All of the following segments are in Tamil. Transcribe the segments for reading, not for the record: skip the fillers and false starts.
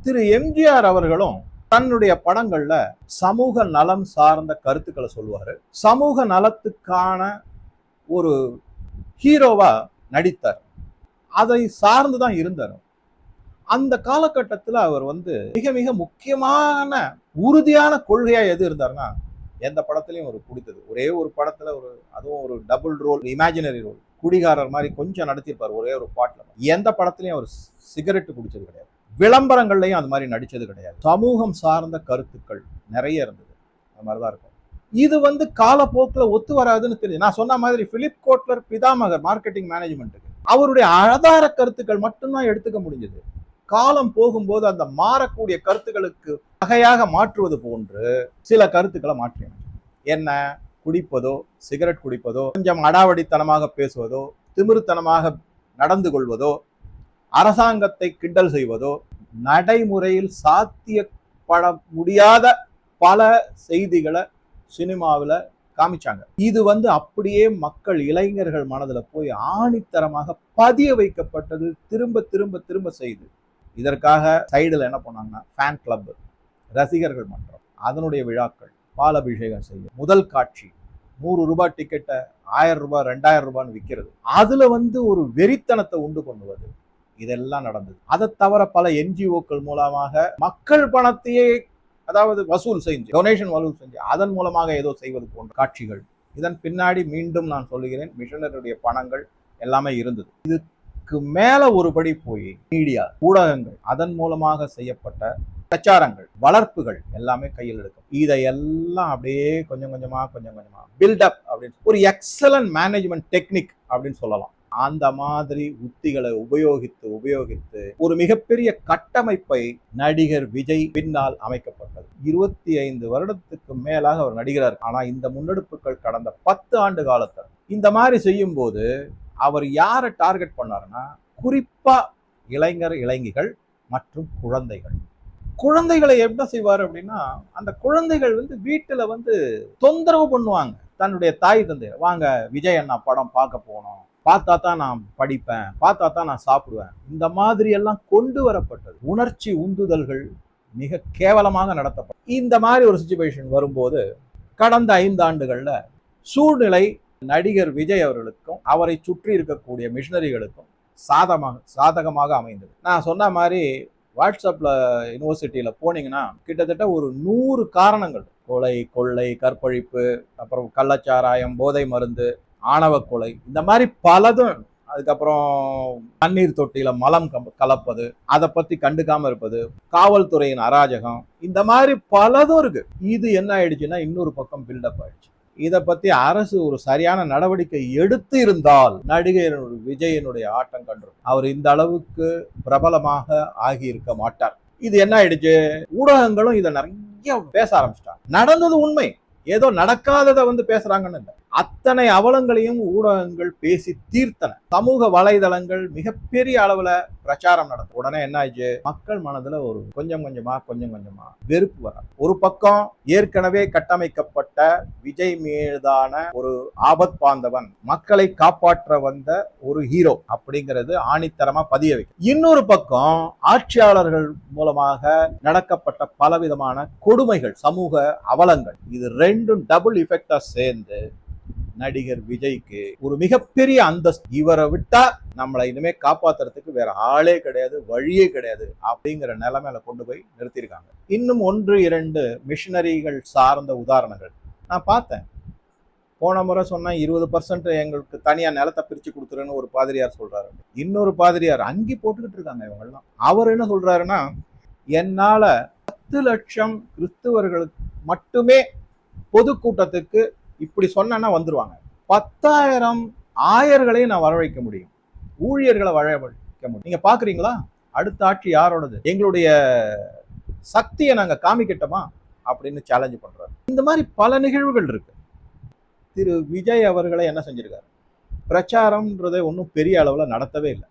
திரு எம்ஜிஆர் அவர்களும் தன்னுடைய படங்கள்ல சமூக நலம் சார்ந்த கருத்துக்களை சொல்லுவாரு. சமூக நலத்துக்கான ஒரு ஹீரோவா நடித்தார். அதை சார்ந்துதான் இருந்தார். அந்த காலகட்டத்தில் அவர் மிக மிக முக்கியமான உறுதியான கொள்கையா எது இருந்தாருன்னா, எந்த படத்திலையும் ஒரு பிடித்தது ஒரே ஒரு படத்துல அதுவும் ஒரு டபுள் ரோல், இமேஜினரி ரோல், குடிகாரர் மாதிரி கொஞ்சம் நடத்திருப்பார் ஒரே ஒரு பாட்டுல. எந்த படத்திலையும் அவர் சிகரெட் குடிச்சது கிடையாது. விளம்பரங்கள்லையும் அது மாதிரி நடிச்சது கிடையாது. சமூகம் சார்ந்த கருத்துக்கள் நிறைய இருந்தது. அது மாதிரிதான் இருக்கும். இது காலப்போக்கில் ஒத்து வராதுன்னு தெரியும். நான் சொன்ன மாதிரி பிலிப் கோட்லர் பிதாமகர் மார்க்கெட்டிங் மேனேஜ்மெண்ட்டுக்கு அவருடைய ஆதார கருத்துக்கள் மட்டும்தான் எடுத்துக்க முடிஞ்சது. காலம் போகும்போது அந்த மாறக்கூடிய கருத்துக்களுக்கு வகையாக மாற்றுவது போன்று சில கருத்துக்களை மாற்றினார். என்ன? குடிப்பதோ, சிகரெட் குடிப்பதோ, கொஞ்சம் அடாவடித்தனமாக பேசுவதோ, திமிருத்தனமாக நடந்து கொள்வதோ, அரசாங்கத்தை கிண்டல் செய்வதோ, நடைமுறையில் சாத்தியப்பட முடியாத பல செய்திகளை சினிமாவில் காமிச்சாங்க. இது அப்படியே மக்கள் இளைஞர்கள் மனதுல போய் ஆணித்தரமாக பதிய வைக்கப்பட்டது. திரும்ப திரும்ப திரும்ப செய்து இதற்காக சைடுல என்ன பண்ணாங்கன்னா, ஃபேன் கிளப், ரசிகர்கள் மன்றம், அதனுடைய விழாக்கள், பாலபிஷேகம் செய்ய, முதல் காட்சி 100 ரூபாய் டிக்கெட்டை 1000 ரூபாய் 2000 ரூபான்னு விற்கிறது. அதுல ஒரு வெறித்தனத்தை உண்டு பண்ணுவது, இதெல்லாம் நடந்தது. அதை தவிர பல என்ஜிஓக்கள் மூலமாக மக்கள் பணத்தையே வசூல் செஞ்சு, டொனேஷன் வசூல் செஞ்சு அதன் மூலமாக ஏதோ செய்வது போன்ற காட்சிகள். இதன் பின்னாடி மீண்டும் நான் சொல்லுகிறேன், மிஷனருடைய பணங்கள் எல்லாமே இருந்தது. இதுக்கு மேல ஒருபடி போய் மீடியா, ஊடகங்கள், அதன் மூலமாக செய்யப்பட்ட பிரச்சாரங்கள், வளர்ப்புகள் எல்லாமே கையில் எடுக்கும். இதையெல்லாம் அப்படியே கொஞ்சம் கொஞ்சமா பில்டப் அப்படின்னு ஒரு எக்ஸலன்ட் மேனேஜ்மெண்ட் டெக்னிக் அப்படின்னு சொல்லலாம். அந்த மாதிரி உத்திகளை உபயோகித்து ஒரு மிகப்பெரிய கட்டமைப்பை நடிகர் விஜய் பின்னால் அமைக்கப்பட்டது. 25 வருடத்துக்கு மேலாக அவர் நடிகரார். ஆனா இந்த முன்னெடுப்புகள் கடந்த 10 ஆண்டு காலத்தில் இந்த மாதிரி செய்யும் போது அவர் யாரை டார்கெட் பண்ணாருன்னா, குறிப்பா இளைஞர்கள் மற்றும் குழந்தைகள். குழந்தைகளை என்ன செய்வார் அப்படின்னா, அந்த குழந்தைகள் வீட்டுல தொந்தரவு பண்ணுவாங்க. தன்னுடைய தாய் தந்தை, வாங்க விஜய் அண்ணா படம் பார்க்க போனோம், பார்த்தா தான் நான் படிப்பேன், பார்த்தா தான் நான் சாப்பிடுவேன், இந்த மாதிரி எல்லாம் கொண்டு வரப்பட்டது. உணர்ச்சி உந்துதல்கள் மிக கேவலமாக நடத்தப்பட்டது. இந்த மாதிரி ஒரு சிச்சுவேஷன் வரும்போது கடந்த 5 ஆண்டுகள்ல சூழ்நிலை நடிகர் விஜய் அவர்களுக்கும் அவரை சுற்றி இருக்கக்கூடிய மிஷனரிகளுக்கும் சாதகமாக அமைந்தது. நான் சொன்ன மாதிரி வாட்ஸ்அப்ல யூனிவர்சிட்டியில போனீங்கன்னா கிட்டத்தட்ட ஒரு 100 காரணங்கள், கொலை, கொள்ளை, கற்பழிப்பு, அப்புறம் கள்ளச்சாராயம், போதை மருந்து, ஆணவ கொலை, இந்த மாதிரி பலதும், அதுக்கப்புறம் தண்ணீர் தொட்டியில மலம் கலப்பது, அதை பத்தி கண்டுக்காம இருப்பது, காவல்துறையின் அராஜகம், இந்த மாதிரி பலதும் இருக்கு. இது என்ன ஆயிடுச்சுன்னா, இன்னொரு பக்கம் பில்டப் ஆயிடுச்சு. இதை பத்தி அரசு ஒரு சரியான நடவடிக்கை எடுத்து இருந்தால் நடிகர் விஜயனுடைய ஆட்டம் கண்டு அவர் இந்த அளவுக்கு பிரபலமாக ஆகி இருக்க மாட்டார். இது என்ன ஆயிடுச்சு, ஊடகங்களும் இதை நிறைய பேச ஆரம்பிச்சிட்டாங்க. நடந்தது உண்மை, ஏதோ நடக்காததை பேசுறாங்கன்னு இல்லை. அத்தனை அவலங்களையும் ஊடகங்கள் பேசி தீர்த்தன. சமூக வலைதளங்கள் மிகப்பெரிய அளவுல பிரச்சாரம் நடக்கும். உடனே என்ன ஆயிடுச்சு, மக்கள் மனதுல ஒரு கொஞ்சம் கொஞ்சமா வெறுப்பு வர. ஒரு பக்கம் ஏற்கனவே கட்டமைக்கப்பட்ட விஜய் மீதான ஒரு ஆபத் பாந்தவன், மக்களை காப்பாற்ற வந்த ஒரு ஹீரோ அப்படிங்கிறது ஆணித்தரமா பதிய வைக்கும். இன்னொரு பக்கம் ஆட்சியாளர்கள் மூலமாக நடக்கப்பட்ட பலவிதமான கொடுமைகள், சமூக அவலங்கள், இது ரெண்டும் டபுள் எஃபெக்டா சேர்ந்து நடிகர் விஜய்க்கு ஒரு மிகப்பெரிய அந்தஸ்து, இவரை விட்டா நம்மளை இனிமே காப்பாத்துறதுக்கு வேற ஆளே கிடையாது, வழியே கிடையாது அப்படிங்கிற நிலைமையில கொண்டு போய் நிறுத்திருக்காங்க. இன்னும் 1-2 மிஷனரிகள் சார்ந்த உதாரணங்கள் நான் பார்த்தேன். போன முறை சொன்னா 20% எங்களுக்கு தனியா நிலத்தை பிரிச்சு கொடுத்துருன்னு ஒரு பாதிரியார் சொல்றாரு. இன்னொரு பாதிரியார் அங்கி போட்டுக்கிட்டு இருக்காங்க இவங்கெல்லாம். அவர் என்ன சொல்றாருன்னா, என்னால 10 லட்சம் கிறிஸ்துவர்களுக்கு மட்டுமே பொதுக்கூட்டத்துக்கு இப்படி சொன்னா வந்துருவாங்க, 10,000 ஆயர்களையும் நான் வரவழைக்க முடியும், ஊழியர்களை வரவழைக்க முடியும். நீங்க பாக்குறீங்களா அடுத்த ஆட்சி யாரோடது, எங்களுடைய சக்தியை நாங்க காமிக்கிட்டோமா அப்படின்னு சேலஞ்ச் பண்றாரு. இந்த மாதிரி பல நிகழ்வுகள் இருக்கு. திரு விஜய் அவர்களை என்ன செஞ்சிருக்காரு, பிரச்சாரம்ன்றதை ஒன்றும் பெரிய அளவுல நடத்தவே இல்லை.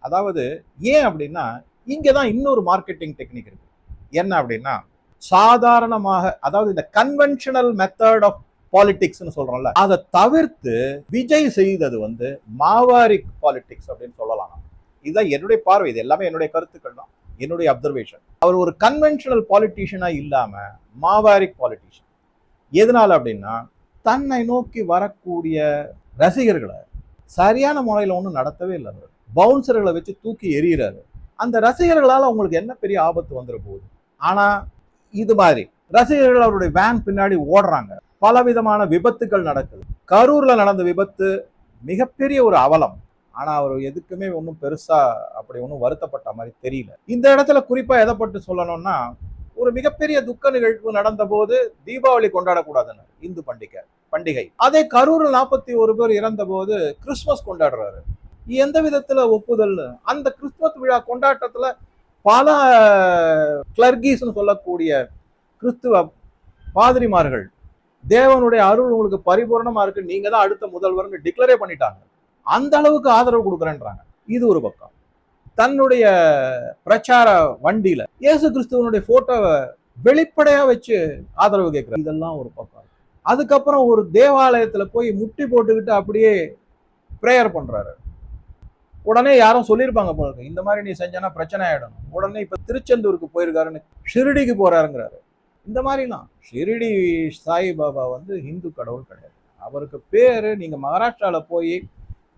அதாவது ஏன் அப்படின்னா, இங்கதான் இன்னொரு மார்க்கெட்டிங் டெக்னிக் இருக்கு. என்ன அப்படின்னா, சாதாரணமாக, அதாவது இந்த கன்வென்ஷனல் மெத்தட் ஆஃப் பாலிடிக்ஸ்னு சொல்றோம்ல, அதை தவிர்த்து விஜய் செய்தது மாவாரி பாலிடிக்ஸ் அப்படின்னு சொல்லலாம். இதுதான் என்னுடைய பார்வை, இது எல்லாமே என்னுடைய கருத்துக்கள் தான். என்னுடைய அப்சர்வேஷன். அவர் ஒரு கன்வென்ஷனல் பாலிட்டிஷியனா இல்லாம மாவாரிக் பாலிட்டிஷியன். எதனால அப்படின்னா, தன்னை நோக்கி வரக்கூடிய ரசிகர்களை சரியான முறையில் ஒன்றும் நடத்தவே இல்லை. அவர் பவுன்சர்களை வச்சு தூக்கி எறிகிறாரு. அந்த ரசிகர்களால் உங்களுக்கு என்ன பெரிய ஆபத்து வந்துட போகுது? ஆனா இது மாதிரி ரசிகர்கள் அவருடைய வேன் பின்னாடி ஓடுறாங்க. பலவிதமான விபத்துகள் நடக்குது. கரூர்ல நடந்த விபத்து மிகப்பெரிய ஒரு அவலம். ஆனா அவர் எதுக்குமே ஒன்றும் பெருசா அப்படி ஒன்றும் வருத்தப்பட்ட மாதிரி தெரியல. இந்த இடத்துல குறிப்பா எதை பற்றி சொல்லணும்னா, ஒரு மிகப்பெரிய துக்க நிகழ்வு நடந்த போது தீபாவளி கொண்டாடக்கூடாதுன்னு இந்து பண்டிகை அதே கரூரில் 41 பேர் இறந்த போது கிறிஸ்துமஸ் கொண்டாடுறாரு. எந்த விதத்துல ஒப்புதல்? அந்த கிறிஸ்துமஸ் விழா கொண்டாட்டத்துல பல கிளர்கீஸ்னு சொல்லக்கூடிய கிறிஸ்துவ பாதிரிமார்கள் தேவனுடைய அருள் உங்களுக்கு பரிபூர்ணமா இருக்கு, நீங்க தான் அடுத்த முதல்வர்னு டிக்ளரே பண்ணிட்டாங்க. அந்த அளவுக்கு ஆதரவு கொடுக்குறேன்றாங்க. இது ஒரு பக்கம். தன்னுடைய பிரச்சார வண்டியில இயேசு கிறிஸ்துவனுடைய போட்டோவை வெளிப்படையா வச்சு ஆதரவு கேட்கிறார். இதெல்லாம் ஒரு பக்கம். அதுக்கப்புறம் ஒரு தேவாலயத்துல போய் முட்டி போட்டுக்கிட்டு அப்படியே பிரேயர் பண்றாரு. உடனே யாரும் சொல்லியிருப்பாங்க போல, இந்த மாதிரி நீ செஞ்சனா பிரச்சனை ஆயிடும். உடனே இப்ப திருச்செந்தூருக்கு போயிருக்காருன்னு ஷிரடிக்கு போறாருங்கிறாரு. இந்த மாதிரிலாம் ஷிரடி சாய்பாபா இந்து கடவுள் கிடையாது. அவருக்கு பேரு, நீங்க மகாராஷ்டிரால போய்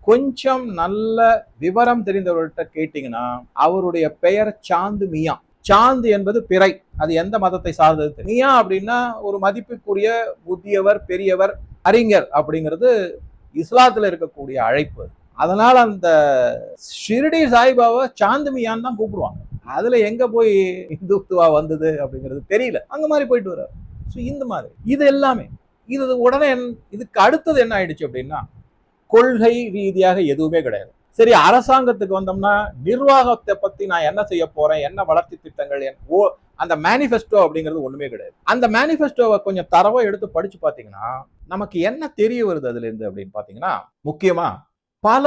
கொஞ்சம் நல்ல விவரம் தெரிந்தவர்கிட்ட கேட்டீங்கன்னா அவருடைய பெயர் சாந்து மியா. சாந்து என்பது பிறை, அது எந்த மதத்தை சார்ந்தது. மியா அப்படின்னா ஒரு மதிப்புக்குரிய முதியவர், பெரியவர், அறிஞர் அப்படிங்கிறது இஸ்லாத்துல இருக்கக்கூடிய அழைப்பு. அதனால அந்த ஷிரடி சாய்பாபா சாந்து மியான்னு தான் கூப்பிடுவாங்க. அதுல எங்க போய் இந்துத்துவா வந்தது அப்படிங்கிறது தெரியல. அங்க மாதிரி போயிட்டு வர்றாரு. இந்த மாதிரி இது எல்லாமே இது உடனே இதுக்கு அடுத்தது என்ன ஆயிடுச்சு அப்படின்னா, கொள்கை ரீதியாக எதுவுமே கிடையாது. சரி, அரசாங்கத்துக்கு வந்தோம்னா நிர்வாகத்தை பத்தி நான் என்ன செய்ய போறேன், என்ன வளர்ச்சி திட்டங்கள், அந்த மேனிஃபெஸ்டோ அப்படிங்கிறது ஒண்ணுமே கிடையாது. அந்த மேனிஃபெஸ்டோவை கொஞ்சம் தரவா எடுத்து படிச்சு பாத்தீங்கன்னா நமக்கு என்ன தெரிய வருது அதுல இருந்து அப்படின்னு பாத்தீங்கன்னா, முக்கியமா பல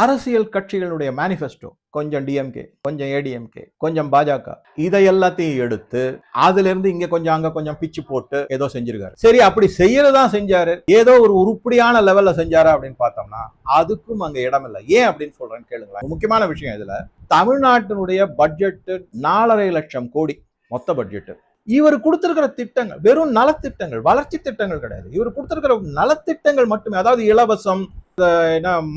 அரசியல் கட்சிகளுடைய மேனிஃபெஸ்டோ, கொஞ்சம் டிஎம்கே, கொஞ்சம் ஏடிஎம்கே, கொஞ்சம் பாஜக, இதை எல்லாத்தையும் எடுத்து அதுல இருந்து இங்க கொஞ்சம் அங்க கொஞ்சம் பிச்சு போட்டு ஏதோ செஞ்சிருக்காரு. சரி, அப்படி செய்யறதான் செஞ்சாரு, ஏதோ ஒரு உருப்படியான லெவல்ல செஞ்சாரா அப்படின்னு பார்த்தோம்னா அதுக்கும் அங்க இடம் இல்லை. ஏன் அப்படின்னு சொல்றேன்னு கேளுங்களேன். முக்கியமான விஷயம் இதுல, தமிழ்நாட்டினுடைய பட்ஜெட் 4.5 லட்சம் கோடி மொத்த பட்ஜெட். இவர் கொடுத்திருக்கிற திட்டங்கள் வெறும் நலத்திட்டங்கள், வளர்ச்சி திட்டங்கள் கிடையாது. இவர் கொடுத்திருக்கிற நலத்திட்டங்கள் மட்டுமே, அதாவது இலவசம்,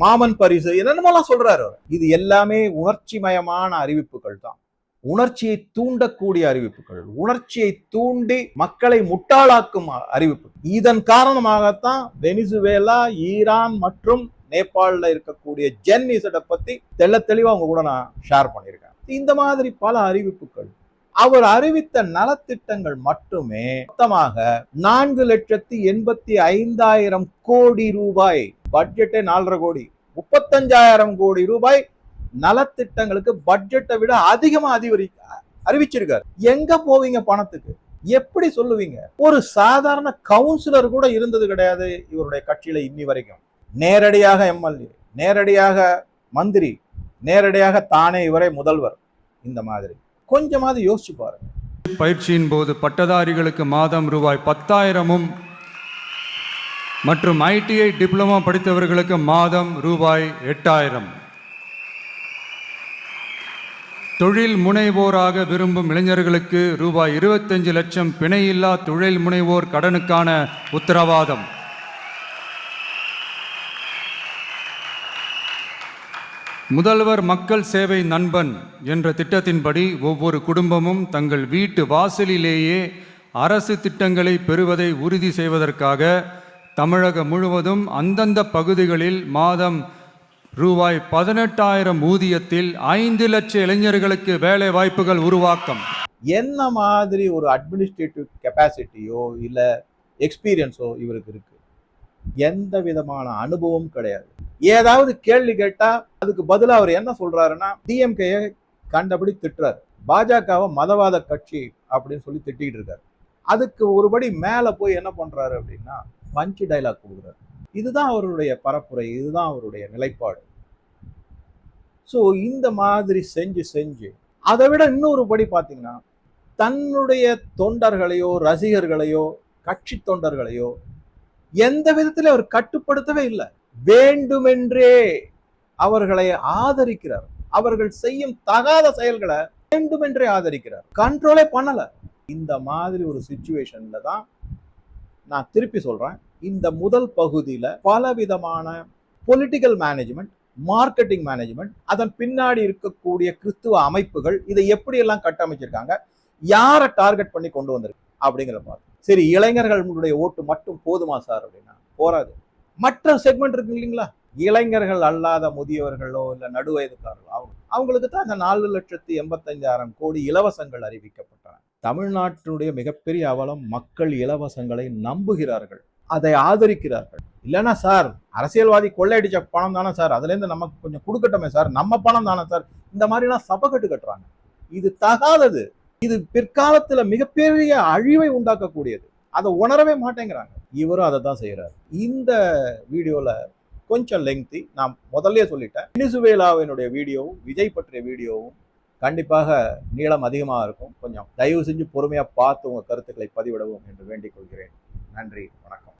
மாமன் பரிசு, என்னென்னமோலாம் சொல்றாரு. இது எல்லாமே உணர்ச்சிமயமான அறிவிப்புகள் தான். உணர்ச்சியை தூண்டக்கூடிய அறிவிப்புகள், உணர்ச்சியை தூண்டி மக்களை முட்டாளாக்கும் அறிவிப்பு. இதன் காரணமாகத்தான் வெனிசுவேலா, ஈரான் மற்றும் நேபாளில் இருக்கக்கூடிய ஜென்இசட்டை பத்தி தெளிவா அவங்க கூட நான் ஷேர் பண்ணியிருக்கேன். இந்த மாதிரி பல அறிவிப்புகள், அவர் அறிவித்த நலத்திட்டங்கள் மட்டுமே மொத்தமாக 4,85,000 கோடி ரூபாய். பட்ஜெட்டே 4.5 கோடி, 35,000 கோடி ரூபாய் நலத்திட்டங்களுக்கு பட்ஜெட்டை விட அதிகமா அறிவிச்சிருக்காரு. எங்க போவீங்க பணத்துக்கு? எப்படி சொல்லுவீங்க? ஒரு சாதாரண கவுன்சிலர் கூட இருந்தது கிடையாது இவருடைய கட்சியில இன்னி வரைக்கும். நேரடியாக எம்எல்ஏ, நேரடியாக மந்திரி, நேரடியாக தானே இவரே முதல்வர். இந்த மாதிரி கொஞ்சமாவது யோசிச்சு பாருங்க. பயிற்சியின் போது பட்டதாரிகளுக்கு மாதம் ரூபாய் 10,000 மற்றும் ஐடிஐ டிப்ளமா படித்தவர்களுக்கு மாதம் ரூபாய் 8,000. தொழில் முனைவோராக விரும்பும் இளைஞர்களுக்கு ரூபாய் 25 லட்சம் பிணையில்லா தொழில் முனைவோர் கடனுக்கான உத்தரவாதம். முதல்வர் மக்கள் சேவை நண்பன் என்ற திட்டத்தின்படி ஒவ்வொரு குடும்பமும் தங்கள் வீட்டு வாசலிலேயே அரசு திட்டங்களை பெறுவதை உறுதி செய்வதற்காக தமிழகம் முழுவதும் அந்தந்த பகுதிகளில் மாதம் ரூபாய் 18,000 ஊதியத்தில் 5 லட்சம் இளைஞர்களுக்கு வேலை வாய்ப்புகள் உருவாக்கம். என்ன மாதிரி ஒரு அட்மினிஸ்ட்ரேட்டிவ் கெப்பாசிட்டியோ இல்ல எக்ஸ்பீரியன்ஸோ இவருக்கு இருக்கு? எந்த விதமான அனுபவம் கிடையாது. ஏதாவது கேள்வி கேட்டா அதுக்கு பதிலா அவர் என்ன சொல்றாருன்னா, டிஎம்கே கண்டபடி திட்டுறாரு, பாஜகவை மதவாத கட்சி அப்படின்னு சொல்லி திட்டிட்டு இருக்காரு. அதுக்கு ஒருபடி மேல போய் என்ன பண்றாரு அப்படின்னா பஞ்ச் டைலாக் கொடுக்குறாரு. இதுதான் அவருடைய பரப்புரை, இதுதான் அவருடைய நிலைப்பாடு. ஸோ இந்த மாதிரி செஞ்சு அதை விட இன்னொரு படி பார்த்தீங்கன்னா, தன்னுடைய தொண்டர்களையோ ரசிகர்களையோ கட்சி தொண்டர்களையோ எந்த விதத்திலும் அவர் கட்டுப்படுத்தவே இல்லை. வேண்டுமென்றே அவர்களை ஆதரிக்கிறார். அவர்கள் செய்யும் தகாத செயல்களை வேண்டுமென்றே ஆதரிக்கிறார். கண்ட்ரோலே பண்ணல. இந்த மாதிரி ஒரு சிச்சுவேஷன்ல தான் நான் திருப்பி சொல்றேன், இந்த முதல் பகுதியில பலவிதமான பொலிட்டிக்கல் மேனேஜ்மெண்ட், மார்க்கெட்டிங் மேனேஜ்மெண்ட், அதன் பின்னாடி இருக்கக்கூடிய கிறிஸ்துவ அமைப்புகள் இதை எப்படி எல்லாம் கட்டமைச்சிருக்காங்க, யாரை டார்கெட் பண்ணி கொண்டு வந்திருக்கு அப்படிங்கிறத பார்த்து. சரி, இளைஞர்களுடைய ஓட்டு மட்டும் போதுமா சார் அப்படின்னா போராது. மற்ற செக்மெண்ட் இருக்கு இல்லைங்களா, இளைஞர்கள் அல்லாத முதியவர்களோ இல்ல நடுவயதுக்காரர்களோ அவங்களுக்கு தான் இந்த 4,85,000 கோடி இலவசங்கள் அறிவிக்கப்பட்டன. தமிழ்நாட்டினுடைய மிகப்பெரிய அவலம், மக்கள் இலவசங்களை நம்புகிறார்கள், அதை ஆதரிக்கிறார்கள். இல்லைன்னா சார் அரசியல்வாதி கொள்ளையடிச்ச பணம் தானே சார், அதுல இருந்து நமக்கு கொஞ்சம் கொடுக்கட்டுமே சார், நம்ம பணம் தானே சார், இந்த மாதிரிலாம் சபகட்டு கட்டுறாங்க. இது தகாதது. இது பிற்காலத்துல மிகப்பெரிய அழிவை உண்டாக்கக்கூடியது. அதை உணரவே மாட்டேங்கிறாங்க. இவரும் அதை தான் செய்யறாரு. இந்த வீடியோல கொஞ்சம் லெங்தி, நான் முதல்ல சொல்லிட்டேன். வெனிசுவேலாவினுடைய வீடியோவும் விஜய் பற்றிய வீடியோவும் கண்டிப்பாக நீளம் அதிகமாக இருக்கும். கொஞ்சம் தயவு செஞ்சு பொறுமையா பார்த்து உங்க கருத்துக்களை பதிவிடவும் என்று வேண்டிக் கொள்கிறேன். நன்றி, வணக்கம்.